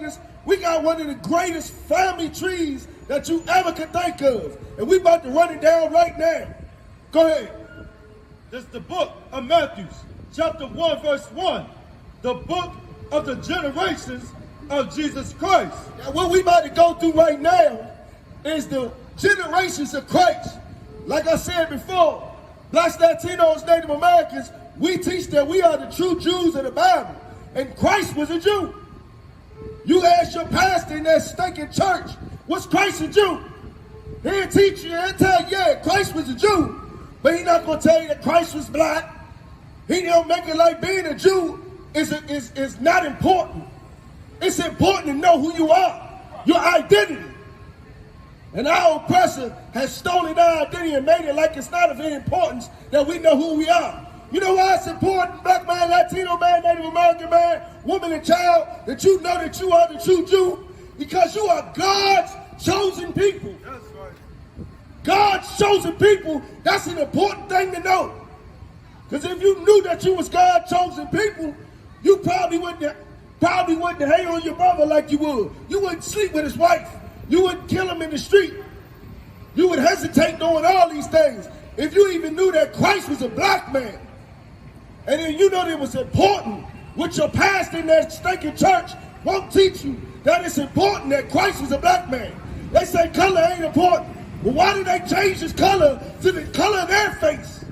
Americans, we got one of the greatest family trees that you ever could think of. And we about to run it down right now. Go ahead. This is the book of Matthew, chapter 1, verse 1. The book of the generations of Jesus Christ. Now, what we about to go through right now is the generations of Christ. Like I said before, Blacks, Latinos, Native Americans, we teach that we are the true Jews of the Bible. And Christ was a Jew. You ask your pastor in that stinking church, was Christ a Jew? He'll teach you, he'll tell you, yeah, Christ was a Jew. But he's not going to tell you that Christ was black. He don't make it like being a Jew is not important. It's important to know who you are, your identity. And our oppressor has stolen our identity and made it like it's not of any importance that we know who we are. You know why it's important, black man, Latino man, Native American man, woman and child, that you know that you are the true Jew? Because you are God's chosen people. That's right. God's chosen people, that's an important thing to know. Because if you knew that you was God's chosen people, you probably wouldn't hate on your brother like you would. You wouldn't sleep with his wife. You wouldn't kill him in the street. You would hesitate doing all these things if you even knew that Christ was a black man. And then you know that it was important, which your pastor in that stinking church won't teach you, that it's important that Christ was a black man. They say color ain't important. Well, why did they change his color to the color of their face?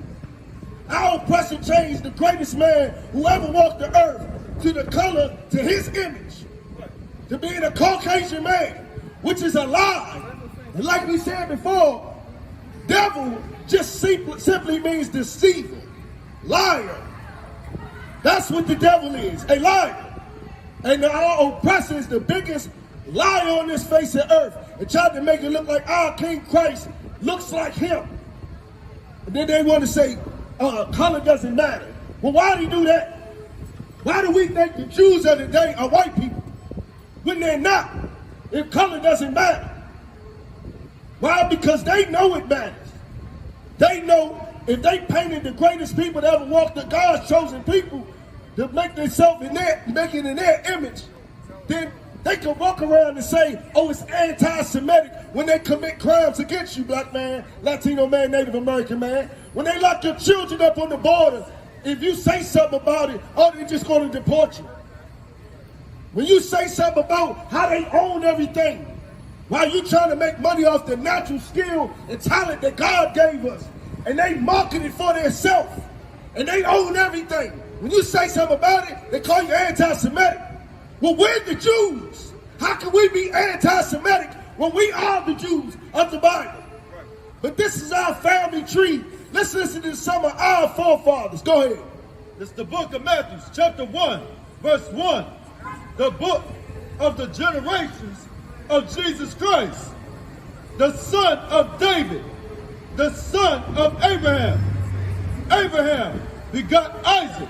Our oppressor changed the greatest man who ever walked the earth to the color, to his image, to being a Caucasian man, which is a lie. And like we said before, devil just simply means deceiver, liar. That's what the devil is, a liar. And our oppressor is the biggest liar on this face of earth and tried to make it look like our King Christ looks like him. And then they want to say, color doesn't matter. Well, why do you do that? Why do we think the Jews of the day are white people when they're not? If color doesn't matter. Why? Because they know it matters. They know if they painted the greatest people that ever walked the God's chosen people to make themselves make it in their image, then they can walk around and say, oh, it's anti-Semitic when they commit crimes against you, black man, Latino man, Native American man. When they lock your children up on the border, if you say something about it, oh, they're just going to deport you. When you say something about how they own everything, while you trying to make money off the natural skill and talent that God gave us, and they market it for themselves, and they own everything. When you say something about it, they call you anti-Semitic. Well, we're the Jews. How can we be anti-Semitic when we are the Jews of the Bible? But this is our family tree. Let's listen to some of our forefathers. Go ahead. It's the book of Matthew, chapter 1, verse 1. The book of the generations of Jesus Christ, the son of David, the son of Abraham. Abraham begot Isaac.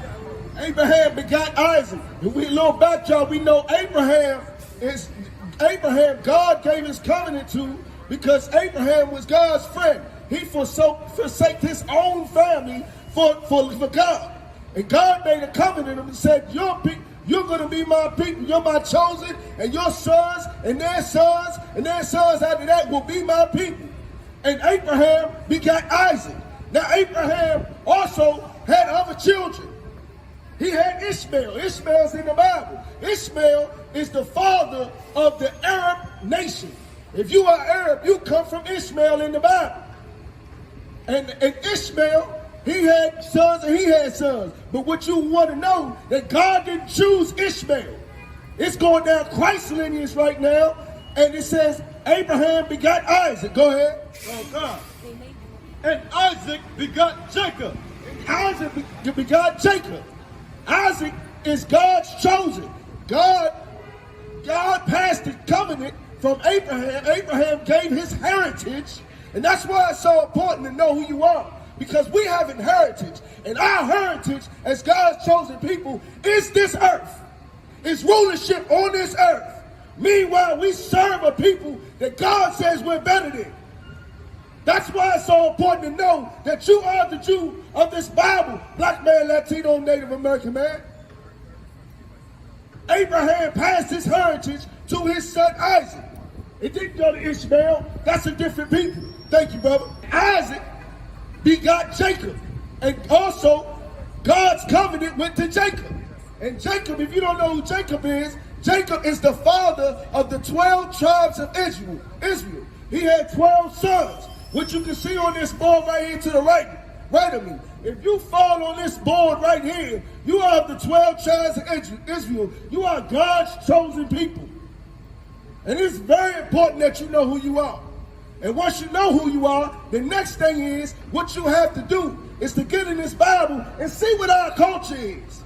Abraham begot Isaac. And we look back, y'all, we know Abraham, God gave his covenant to because Abraham was God's friend. He forsake his own family for God. And God made a covenant and said, you're going to be my people. You're my chosen, and your sons and their sons and their sons after that will be my people. And Abraham begot Isaac. Now Abraham also had other children. He had Ishmael. Ishmael's in the Bible. Ishmael is the father of the Arab nation. If you are Arab, you come from Ishmael in the Bible. And Ishmael, he had sons and he had sons. But what you want to know, that God didn't choose Ishmael. It's going down Christ's lineage right now. And it says, Abraham begot Isaac. Go ahead. Oh, God. And Isaac begot Jacob. Isaac begot Jacob. Isaac is God's chosen. God passed the covenant from Abraham. Abraham gave his heritage. And that's why it's so important to know who you are. Because we have an heritage. And our heritage as God's chosen people is this earth. It's rulership on this earth. Meanwhile, we serve a people that God says we're better than. That's why it's so important to know that you are the Jew of this Bible, black man, Latino, Native American man. Abraham passed his heritage to his son Isaac. It didn't go to Ishmael. That's a different people. Thank you, brother. Isaac begot Jacob. And also, God's covenant went to Jacob. And Jacob, if you don't know who Jacob is the father of the 12 tribes of Israel. He had 12 sons, which you can see on this board right here to the right of me. If you fall on this board right here, you are the 12 tribes of Israel. You are God's chosen people. And it's very important that you know who you are. And once you know who you are, the next thing is, what you have to do is to get in this Bible and see what our culture is.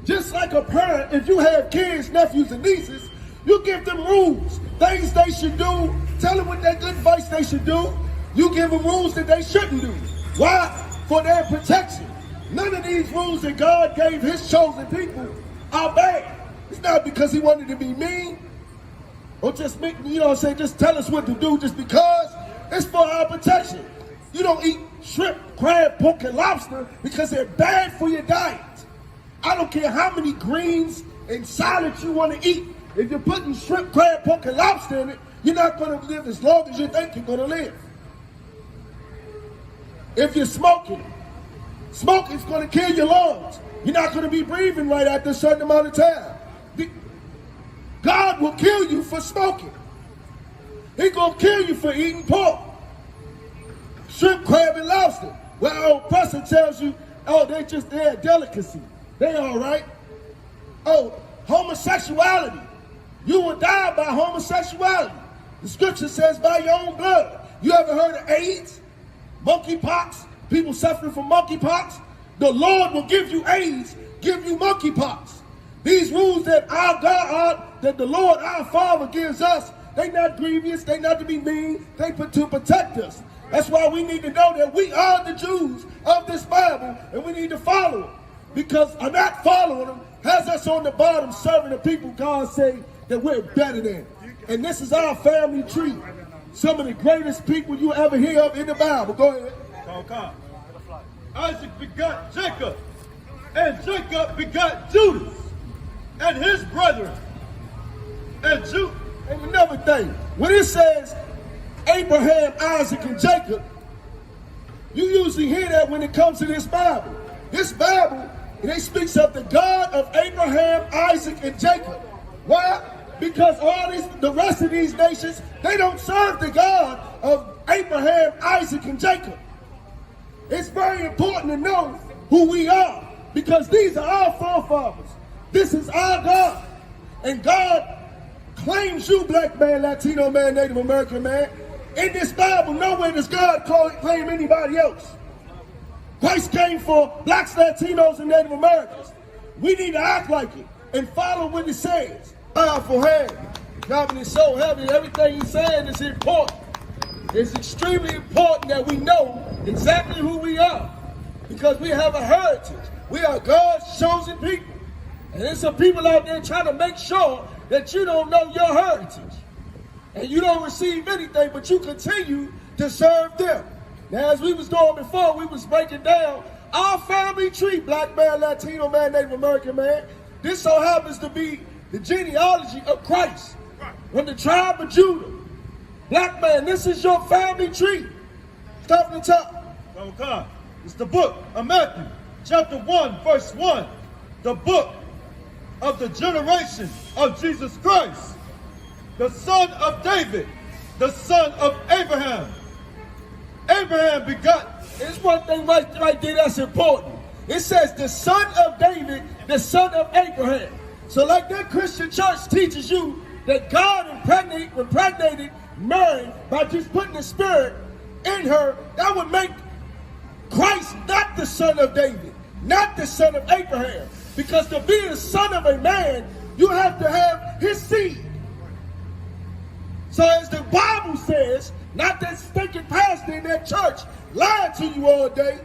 Just like a parent, if you have kids, nephews, and nieces, you give them rules, things they should do, tell them what good advice they should do. You give them rules that they shouldn't do. Why? For their protection. None of these rules that God gave his chosen people are bad. It's not because he wanted to be mean or just make, just tell us what to do just because. It's for our protection. You don't eat shrimp, crab, pork, and lobster because they're bad for your diet. I don't care how many greens and salads you want to eat. If you're putting shrimp, crab, pork, and lobster in it, you're not going to live as long as you think you're going to live. If you're smoking's going to kill your lungs. You're not going to be breathing right after a certain amount of time. God will kill you for smoking. He's going to kill you for eating pork, shrimp, crab, and lobster. Well, our old person tells you, oh, they're a delicacy. They all right. Oh, homosexuality. You will die by homosexuality. The scripture says by your own blood. You ever heard of AIDS? Monkeypox? People suffering from monkeypox? The Lord will give you AIDS, give you monkeypox. These rules that our God, that the Lord, our Father gives us, they not grievous, they not to be mean, they to protect us. That's why we need to know that we are the Jews of this Bible, and we need to follow it. Because not following them has us on the bottom serving the people God say that we're better than. And this is our family tree. Some of the greatest people you ever hear of in the Bible. Go ahead. Isaac begot Jacob, and Jacob begot Judas, and his brethren. And another thing, when it says Abraham, Isaac, and Jacob, you usually hear that when it comes to this Bible. This Bible, it speaks of the God of Abraham, Isaac, and Jacob. Why? Because the rest of these nations, they don't serve the God of Abraham, Isaac, and Jacob. It's very important to know who we are, because these are our forefathers. This is our God. And God claims you, black man, Latino man, Native American man. In this Bible, nowhere does God claim anybody else. Christ came for blacks, Latinos, and Native Americans. We need to act like it and follow what it says. Powerful hand. God is so heavy. Everything he's saying is important. It's extremely important that we know exactly who we are, because we have a heritage. We are God's chosen people. And there's some people out there trying to make sure that you don't know your heritage. And you don't receive anything, but you continue to serve them. Now, as we was doing before, we was breaking down our family tree, black man, Latino man, Native American man. This so happens to be the genealogy of Christ. From the tribe of Judah. Black man, this is your family tree. Start from the top. Okay. It's the book of Matthew, chapter 1, verse 1. The book of the generation of Jesus Christ, the son of David, the son of Abraham. Abraham begot. There's one thing right there that's important. It says the son of David, the son of Abraham. So like that Christian church teaches you that God impregnated Mary by just putting the spirit in her, that would make Christ not the son of David, not the son of Abraham. Because to be the son of a man, you have to have his seed. So as the Bible says, not that stinking pastor in that church lied to you all day,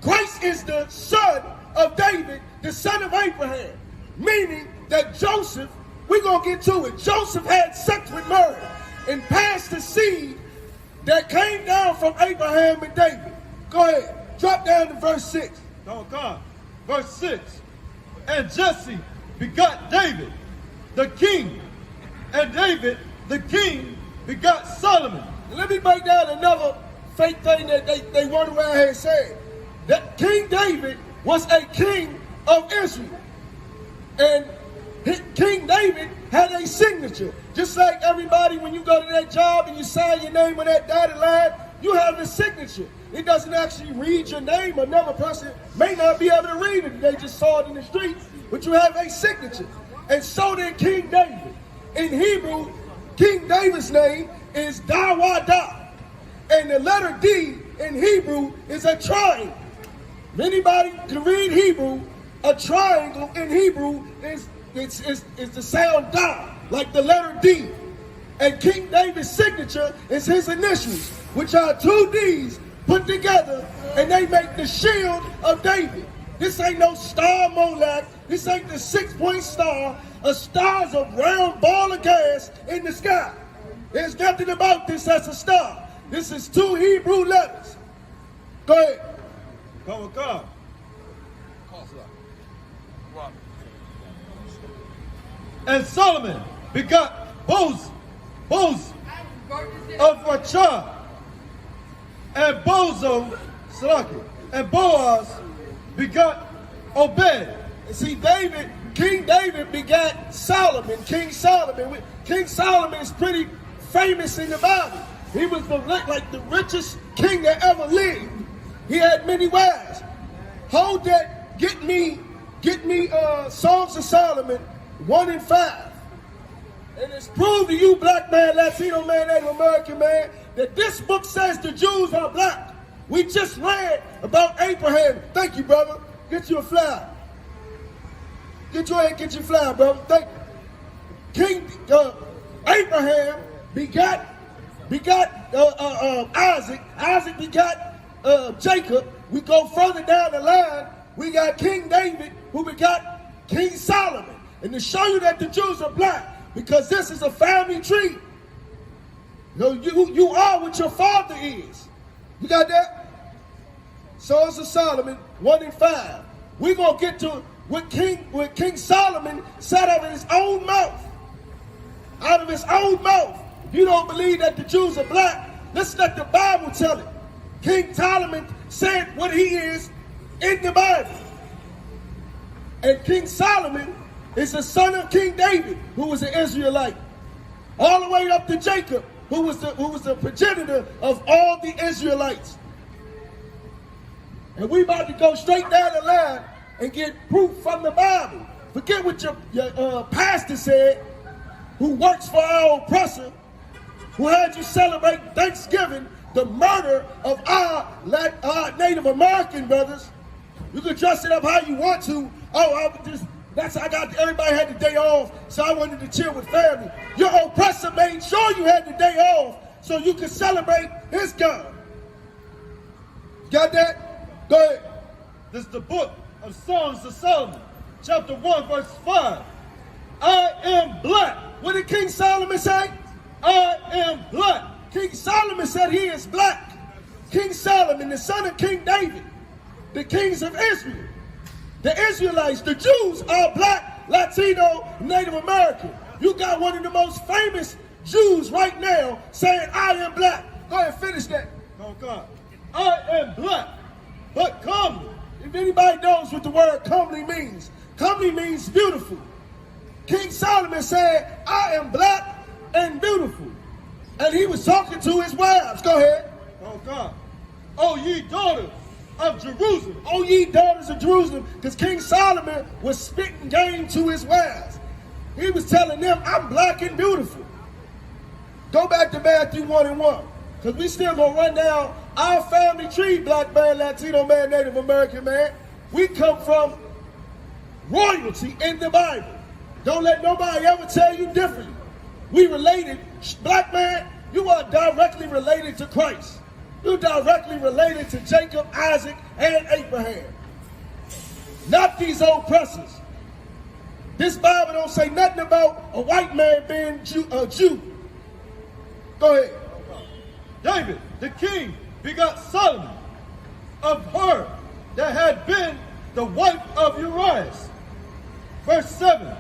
Christ is the son of David, the son of Abraham. Meaning that Joseph, we're going to get to it, Joseph had sex with Mary and passed the seed that came down from Abraham and David. Go ahead, drop down to verse 6. Okay. Verse 6. And Jesse begot David, the king. And David, the king, begot Solomon. Let me break down another fake thing that they run around here saying. That King David was a king of Israel. And King David had a signature. Just like everybody, when you go to that job and you sign your name on that dotted line, you have a signature. It doesn't actually read your name. Another person may not be able to read it. They just saw it in the streets. But you have a signature. And so did King David. In Hebrew, King David's name is Dawadah. And the letter D in Hebrew is a triangle. If anybody can read Hebrew, a triangle in Hebrew is the sound Da, like the letter D. And King David's signature is his initials, which are two D's put together, and they make the shield of David. This ain't no star Molech. This ain't the 6-point star. A star is a round ball of gas in the sky. There's nothing about this as a star. This is two Hebrew letters. Go ahead. Come with God. And Solomon begot Boaz of Rachah, and and Boaz begot Obed. And see, King David begat Solomon, King Solomon. King Solomon is pretty famous in the Bible. He was the richest king that ever lived. He had many wives. Hold that. Get me Songs of Solomon 1 and 5. And it's proved to you, black man, Latino man, Native American man, that this book says the Jews are black. We just read about Abraham. Thank you, brother. Get you a flower. Get your flower, brother. Thank you. King Abraham begot Isaac. Isaac begot Jacob. We go further down the line. We got King David, who begot King Solomon. And to show you that the Jews are black, because this is a family tree. You are what your father is. You got that? Songs of Solomon 1 and 5. We're gonna get to what King Solomon said out of his own mouth. Out of his own mouth. If you don't believe that the Jews are black, let's let the Bible tell it. King Solomon said what he is in the Bible. And King Solomon is the son of King David, who was an Israelite, all the way up to Jacob, who was the progenitor of all the Israelites. And we about to go straight down the line and get proof from the Bible. Forget what your pastor said, who works for our oppressor, who had you celebrate Thanksgiving, the murder of our Native American brothers. You can dress it up how you want to. Everybody had the day off, so I wanted to chill with family. Your oppressor made sure you had the day off so you could celebrate his God. Got that? Go ahead. This is the book of Songs of Solomon, chapter 1, verse 5. I am black. What did King Solomon say? I am black. King Solomon said he is black. King Solomon, the son of King David, the kings of Israel. The Israelites, the Jews, are black, Latino, Native American. You got one of the most famous Jews right now saying, I am black. Go ahead and finish that. Oh, God. I am black, but comely. If anybody knows what the word comely means beautiful. King Solomon said, I am black and beautiful. And he was talking to his wives. Go ahead. Oh, God. Oh, ye daughters of Jerusalem. Oh, ye daughters of Jerusalem. Because King Solomon was spitting game to his wives. He was telling them, I'm black and beautiful. Go back to Matthew 1 and 1. Because we still going to run down our family tree, black man, Latino man, Native American man. We come from royalty in the Bible. Don't let nobody ever tell you differently. We related. Black man, you are directly related to Christ. You're directly related to Jacob, Isaac, and Abraham. Not these oppressors. This Bible don't say nothing about a white man being a Jew. Go ahead. David, the king, begot Solomon of her that had been the wife of Uriah. verse 7.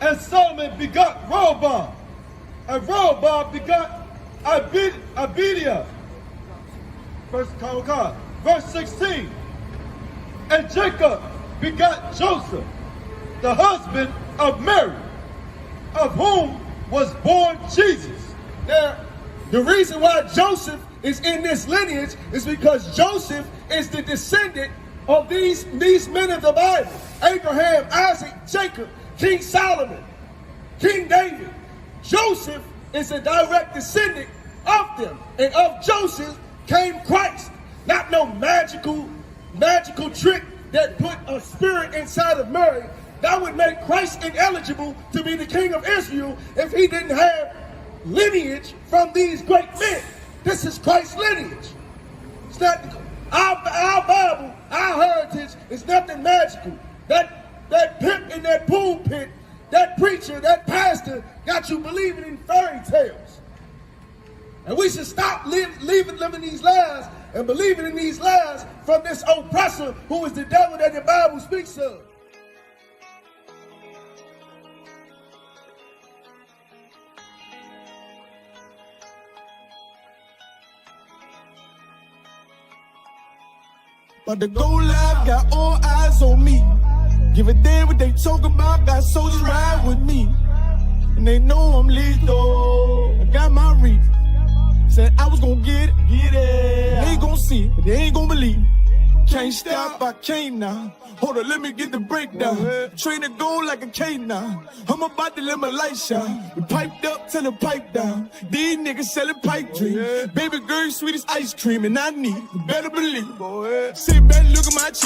And Solomon begot Rehoboam, and Rehoboam begot Abijah. Verse 16. And Jacob begot Joseph, the husband of Mary, of whom was born Jesus. Now, the reason why Joseph is in this lineage is because Joseph is the descendant of these men of the Bible. Abraham, Isaac, Jacob, King Solomon, King David. Joseph is a direct descendant of them. And of Joseph came Christ. Not no magical trick that put a spirit inside of Mary. That would make Christ ineligible to be the king of Israel if he didn't have lineage from these great men. This is Christ's lineage. It's not our Bible, our heritage is nothing magical. That pimp in that pulpit, that preacher, that pastor got you believing in fairy tales. And we should stop living these lies and believing in these lies from this oppressor who is the devil that the Bible speaks of. But the go live got all eyes on me. Give a damn what they talk about, got soldiers ride with me. And they know I'm lethal. I got my reach. Said I was gonna get it. They ain't gonna see it, but they ain't gonna believe it. Can't stop, I can't now. Hold on, let me get the breakdown. Train to go like a K now. I'm about to let my light shine. We piped up till the pipe down. These niggas selling pipe dreams. Baby girl, sweet as ice cream, and I need, you better believe. Sit back, look at my cheek.